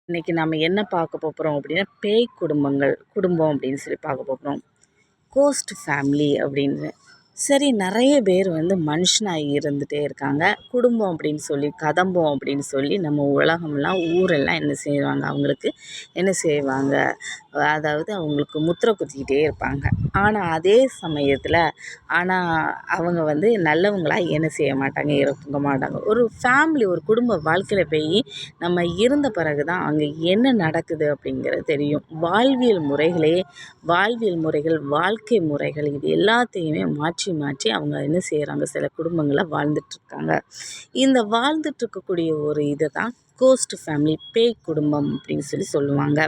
இன்றைக்கி நம்ம என்ன பார்க்க போகிறோம் அப்படின்னா பேய் குடும்பம் அப்படின்னு சொல்லி பார்க்க போகிறோம். கோஸ்ட் ஃபேமிலி அப்படின்னு. சரி, நிறைய பேர் வந்து மனுஷனாக இருந்துகிட்டே இருக்காங்க. குடும்பம் அப்படின்னு சொல்லி கதம்பம் அப்படின்னு சொல்லி நம்ம உலகம்லாம் ஊரெல்லாம் என்ன செய்வாங்க, அவங்களுக்கு என்ன செய்வாங்க, அதாவது அவங்களுக்கு முத்திரை குத்திக்கிட்டே இருப்பாங்க. ஆனால் அதே சமயத்தில் அவங்க வந்து நல்லவங்களாக என்ன செய்ய மாட்டாங்க, இருக்க மாட்டாங்க. ஒரு ஃபேமிலி, ஒரு குடும்ப வாழ்க்கையில் போய் நம்ம இருந்த பிறகு தான் அங்கே என்ன நடக்குது அப்படிங்கிறது தெரியும். வாழ்வியல் முறைகள், வாழ்க்கை முறைகள் இது எல்லாத்தையுமே மாற்றி அவங்க என்ன செய்கிறாங்க, சில குடும்பங்களில் வாழ்ந்துட்டுருக்காங்க. இந்த வாழ்ந்துட்டுருக்கக்கூடிய ஒரு இதை தான் கோஸ்ட் ஃபேமிலி, பேய் குடும்பம் அப்படின்னு சொல்லி சொல்லுவாங்க.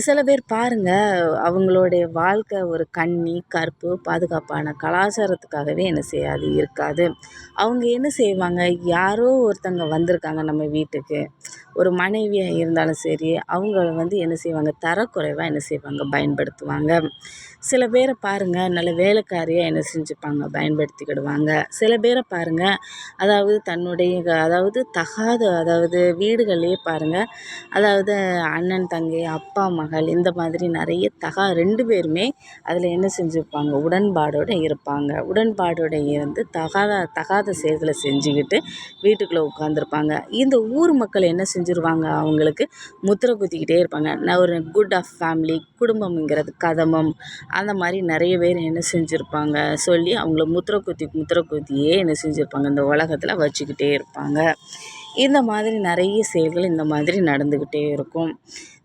சில பேர் பாருங்கள், அவங்களுடைய வாழ்க்கை ஒரு கன்னி கற்பு பாதுகாப்பான கலாச்சாரத்துக்காகவே என்ன செய்யாது இருக்காது. அவங்க என்ன செய்வாங்க, யாரோ ஒருத்தங்க வந்திருக்காங்க நம்ம வீட்டுக்கு, ஒரு மனைவியாக இருந்தாலும் சரி, அவங்கள வந்து என்ன செய்வாங்க, தரக்குறைவாக என்ன செய்வாங்க, பயன்படுத்துவாங்க. சில பேரை பாருங்கள், நல்ல வேலைக்காரியாக என்ன செஞ்சுப்பாங்க, பயன்படுத்திக்கிடுவாங்க. சில பேரை பாருங்கள், அதாவது வீடுகள்லேயே பாருங்கள், அதாவது அண்ணன் தங்கை, அப்பா மகள், இந்த மாதிரி நிறைய 2 பேருமே அதில் என்ன செஞ்சுருப்பாங்க, உடன்பாடோடு இருப்பாங்க. உடன்பாடோடு இருந்து தகாத செயல்களை செஞ்சுக்கிட்டு வீட்டுக்குள்ளே உட்காந்துருப்பாங்க. இந்த ஊர் மக்கள் என்ன செஞ்சுருவாங்க, அவங்களுக்கு முத்திரை குத்திக்கிட்டே இருப்பாங்க. நான் ஒரு குட் ஆஃப் ஃபேமிலி, குடும்பம்ங்கிறது கதம்பம், அந்த மாதிரி நிறைய பேர் என்ன செஞ்சுருப்பாங்க சொல்லி அவங்கள முத்திரை குத்தியே என்ன செஞ்சுருப்பாங்க, இந்த உலகத்தில் வச்சுக்கிட்டே இருப்பாங்க. இந்த மாதிரி நிறைய செயல்கள் இந்த மாதிரி நடந்துக்கிட்டே இருக்கும்.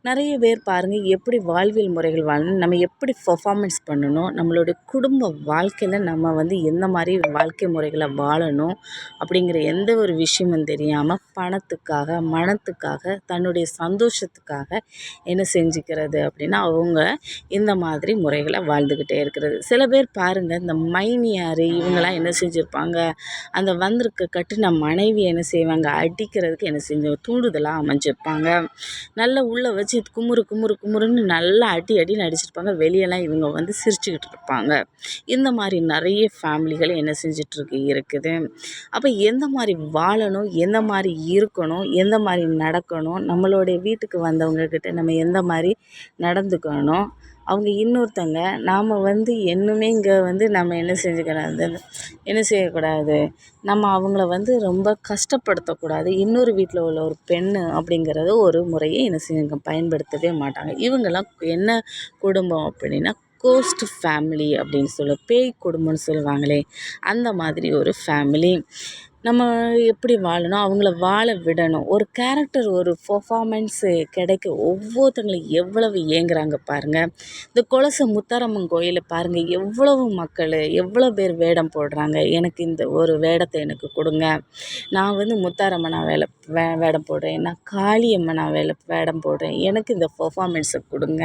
நிறைய பேர் பாருங்கள், எப்படி வாழ்வியல் முறைகள் வாழணும், நம்ம எப்படி பெர்ஃபார்மன்ஸ் பண்ணணும், நம்மளுடைய குடும்ப வாழ்க்கையில் நம்ம வந்து எந்த மாதிரி வாழ்க்கை முறைகளை வாழணும் அப்படிங்கிற எந்த ஒரு விஷயமும் தெரியாமல் மனத்துக்காக தன்னுடைய சந்தோஷத்துக்காக என்ன செஞ்சுக்கிறது அப்படின்னா அவங்க இந்த மாதிரி முறைகளை வாழ்ந்துக்கிட்டே இருக்கிறது. சில பேர் பாருங்கள், இந்த மைனியார் இவங்கெல்லாம் என்ன செஞ்சுருப்பாங்க, அந்த வந்திருக்க கட்டின மனைவி என்ன செய்வாங்க, அடிக்கிறதுக்கு என்ன தூண்டுதலாக அமைஞ்சிருப்பாங்க. நல்லா உள்ளே வச்சு குமுறுன்னு நல்லா அடின்னு அடிச்சிருப்பாங்க. வெளியெல்லாம் இவங்க வந்து சிரிச்சுக்கிட்டு இருப்பாங்க. இந்த மாதிரி நிறைய ஃபேமிலிகள் என்ன இருக்குது. அப்போ எந்த மாதிரி வாழணும், எந்த மாதிரி இருக்கணும், எந்த மாதிரி நடக்கணும், நம்மளுடைய வீட்டுக்கு வந்தவங்கக்கிட்ட நம்ம எந்த மாதிரி நடந்துக்கணும், அவங்க இன்னொருத்தங்க நாம் வந்து இன்னுமே இங்கே வந்து நம்ம என்ன செய்யக்கூடாது, நம்ம அவங்கள வந்து ரொம்ப கஷ்டப்படுத்தக்கூடாது. இன்னொரு வீட்டில் உள்ள ஒரு பெண்ணு அப்படிங்கிறது ஒரு முறையை பயன்படுத்தவே மாட்டாங்க. இவங்கெல்லாம் என்ன குடும்பம் அப்படின்னா கோஸ்ட் ஃபேமிலி அப்படின்னு பேய் குடும்பம்னு சொல்லுவாங்களே, அந்த மாதிரி ஒரு ஃபேமிலி. நம்ம எப்படி வாழணும், அவங்கள வாழ விடணும். ஒரு கேரக்டர், ஒரு பெர்ஃபார்மன்ஸு கிடைக்க ஒவ்வொருத்தங்களும் எவ்வளவு ஏங்குறாங்க பாருங்கள். இந்த கொலச முத்தாரம்மன் கோயிலில் பாருங்கள், எவ்வளவு மக்கள், எவ்வளோ பேர் வேடம் போடுறாங்க. எனக்கு இந்த ஒரு வேடத்தை எனக்கு கொடுங்க, நான் வந்து முத்தாரம்மனா வேடம் போடுறேன், நான் காளியம்மனா வேடம் போடுறேன், எனக்கு இந்த பெர்ஃபார்மன்ஸை கொடுங்க,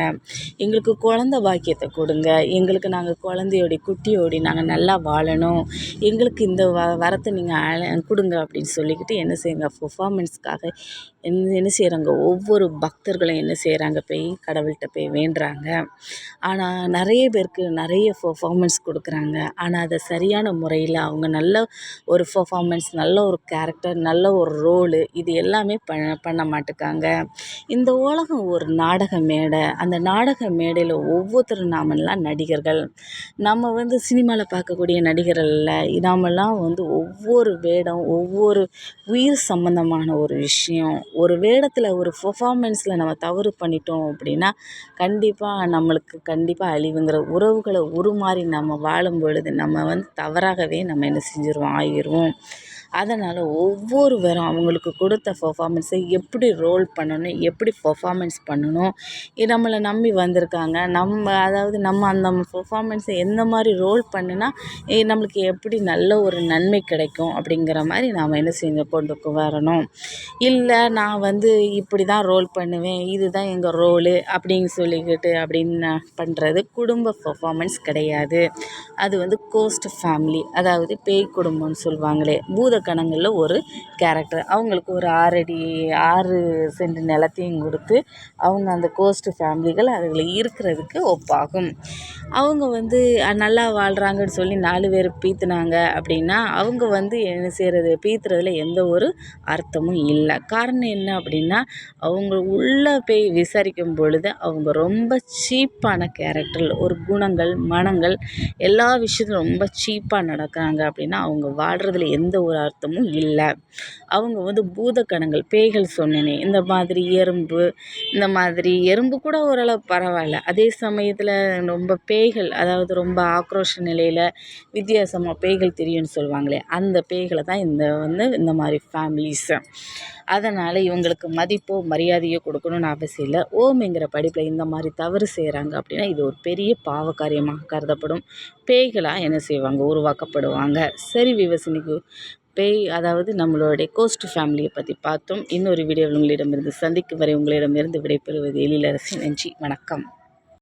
எங்களுக்கு குழந்த பாக்கியத்தை கொடுங்க, எங்களுக்கு நாங்கள் குழந்தையோடி குட்டியோடி நாங்கள் நல்லா வாழணும், எங்களுக்கு இந்த வரத்தை நீங்கள் கொடுங்க அப்படின்னு சொல்லிக்கிட்டு என்ன செய்யுங்க, பெர்ஃபார்மன்ஸ்க்காக என்ன செய்கிறாங்க, ஒவ்வொரு பக்தர்களும் என்ன செய்கிறாங்க, போய் கடவுள்கிட்ட போய் வேண்டுறாங்க. ஆனால் நிறைய பேருக்கு நிறைய பெர்ஃபார்மன்ஸ் கொடுக்குறாங்க. ஆனால் அதை சரியான முறையில் அவங்க நல்ல ஒரு பெர்ஃபார்மன்ஸ், நல்ல ஒரு கேரக்டர், நல்ல ஒரு ரோலு, இது எல்லாமே பண்ண மாட்டுக்காங்க. இந்த உலகம் ஒரு நாடக மேடை. அந்த நாடக மேடையில் ஒவ்வொருத்தரும் நாமெல்லாம் நடிகர்கள். நம்ம வந்து சினிமாவில் பார்க்கக்கூடிய நடிகர்கள் இல்லை, நாமெல்லாம் வந்து ஒவ்வொரு வேடம், ஒவ்வொரு உயிர் சம்பந்தமான ஒரு விஷயம். ஒரு வேடத்தில், ஒரு பெர்ஃபார்மன்ஸில் நம்ம தவறு பண்ணிட்டோம் அப்படின்னா நம்மளுக்கு அழிவுங்கிற உறவுகளை உருமாறி நம்ம வாழும் பொழுது நம்ம வந்து தவறாகவே நம்ம என்ன செஞ்சுருவோம், ஆகிருவோம். அதனால் ஒவ்வொருவரும் அவங்களுக்கு கொடுத்த பெர்ஃபார்மன்ஸை எப்படி ரோல் பண்ணணும், எப்படி பெர்ஃபார்மன்ஸ் பண்ணணும், நம்மளை நம்பி வந்திருக்காங்க, நம்ம அந்த பெர்ஃபார்மன்ஸை எந்த மாதிரி ரோல் பண்ணுனா நம்மளுக்கு எப்படி நல்ல ஒரு நன்மை கிடைக்கும் அப்படிங்கிற மாதிரி நாம் என்ன கொண்டு வரணும். இல்லை, நான் வந்து இப்படி தான் ரோல் பண்ணுவேன், இதுதான் எங்கள் ரோலு அப்படின்னு அப்படின்னு பண்ணுறது குடும்ப பெர்ஃபார்மன்ஸ் கிடையாது. அது வந்து கோஸ்ட் ஃபேமிலி, அதாவது பேய் குடும்பம்னு சொல்லுவாங்களே, பூத பூதகணங்களில் ஒரு கேரக்டர். அவங்களுக்கு ஒரு 6 அடி 6 சென்ட் நிலத்தையும் கொடுத்து அவங்க அந்த கோஸ்ட் ஃபேமிலிகள் அதில் இருக்கிறதுக்கு ஒப்பாகும். அவங்க வந்து நல்லா வாழ்கிறாங்கன்னு சொல்லி 4 பேர் பீத்துனாங்க அப்படின்னா அவங்க வந்து என்ன செய்கிறது, பீத்துறதுல எந்த ஒரு அர்த்தமும் இல்லை. காரணம் என்ன அப்படின்னா, அவங்க உள்ளே போய் விசாரிக்கும் பொழுது அவங்க ரொம்ப சீப்பான கேரக்டர், ஒரு குணங்கள் மனங்கள் எல்லா விஷயத்துலும் ரொம்ப சீப்பாக நடக்கிறாங்க அப்படின்னா அவங்க வாழ்கிறதுல எந்த ஒரு அர்த்தமும் இல்லை. அவங்க வந்து பூதகணங்கள், பேய்கள் சொன்னேனே, இந்த மாதிரி எறும்பு, இந்த மாதிரி எறும்பு கூட ஓரளவு பரவாயில்ல. அதே சமயத்தில் ரொம்ப பேய்கள், அதாவது ரொம்ப ஆக்ரோஷ நிலையில் வித்தியாசமாக பேய்கள் தெரியும்னு சொல்லுவாங்களே, அந்த பேய்களை தான் இந்த மாதிரி ஃபேமிலிஸு. அதனால் இவங்களுக்கு மதிப்போ மரியாதையோ கொடுக்கணும்னு அவசியம் இல்லை. ஓம்ங்கிற படிப்பில் இந்த மாதிரி தவறு செய்கிறாங்க அப்படின்னா இது ஒரு பெரிய பாவ காரியமாக கருதப்படும். பேய்களாக என்ன செய்வாங்க, உருவாக்கப்படுவாங்க. சரி விவஸ், இன்னைக்கு பேய் அதாவது நம்மளுடைய கோஸ்ட் ஃபேமிலியை பற்றி பார்த்தோம். இன்னொரு வீடியோவில் உங்களிடமிருந்து சந்திக்கும் வரை உங்களிடமிருந்து விடைபெறுவது எழிலரசி. நன்றி, வணக்கம்.